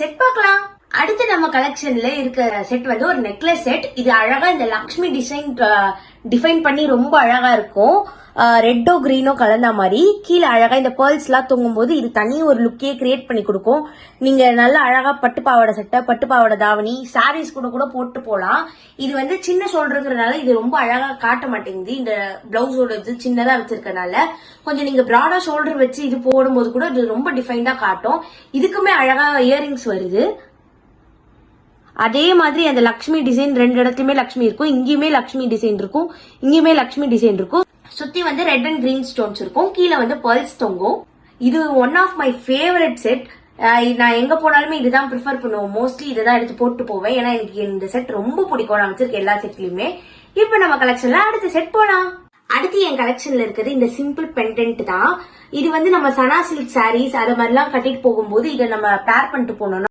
Set பார்க்கலாம். அடுத்து நம்ம கலெக்ஷன்ல இருக்க செட் வந்து ஒரு நெக்லஸ் செட். இது அழகா இந்த லக்ஷ்மி டிஃபைன் பண்ணி ரொம்ப அழகா இருக்கும். ரெட்டோ கிரீனோ கலந்த மாதிரி கீழே அழகா இந்த பேர்ல்ஸ் எல்லாம் தொங்கும் போது இது தனி ஒரு லுக்கே கிரியேட் பண்ணி கொடுக்கும். நீங்க நல்ல அழகா பட்டு பாவாடை சட்டை, பட்டு பாவாடை தாவணி, சாரீஸ் கூட போட்டு போலாம். இது வந்து சின்ன ஷோல்டருங்கிறதுனால இது ரொம்ப அழகா காட்ட மாட்டேங்குது. இந்த பிளவுஸோட இது சின்னதா வச்சிருக்கனால கொஞ்சம் நீங்க பிராடா ஷோல்டர் வச்சு இது போடும்போது கூட இது ரொம்ப டிஃபைன்டா காட்டும். இதுக்குமே அழகா இயரிங்ஸ் வருது. அதே மாதிரி அந்த லக்ஷ்மி டிசைன் ரெண்டு இடத்துலயுமே லக்ஷ்மி இருக்கும். இங்கேயுமே லக்ஷ்மி டிசைன் இருக்கும், இங்கேயுமே லக்ஷ்மி டிசைன் இருக்கும். சுத்தி வந்து ரெட் அண்ட் கிரீன் ஸ்டோன்ஸ் இருக்கும். கீழே வந்து பேர்ல்ஸ் தொங்கும். இது one of my favourite set. நான் எங்க போனாலுமே இதுதான் ப்ரிஃபர் பண்ணுவோம். மோஸ்ட்லி இதுதான் எடுத்து போட்டு போவேன். ஏன்னா எனக்கு இந்த செட் ரொம்ப பிடிக்கும். நான் வச்சிருக்க எல்லா செட்லயுமே. இப்ப நம்ம கலெக்ஷன்ல அடுத்த செட் போலாம். அடுத்து என் கலெக்ஷன்ல இருக்கிறது இந்த சிம்பிள் பெண்டன்ட் தான். இது வந்து நம்ம சனா சில்க் சாரீஸ் அது மாதிரிலாம் கட்டிட்டு போகும்போது இதை நம்ம பேர் பண்ணிட்டு போனோம்னா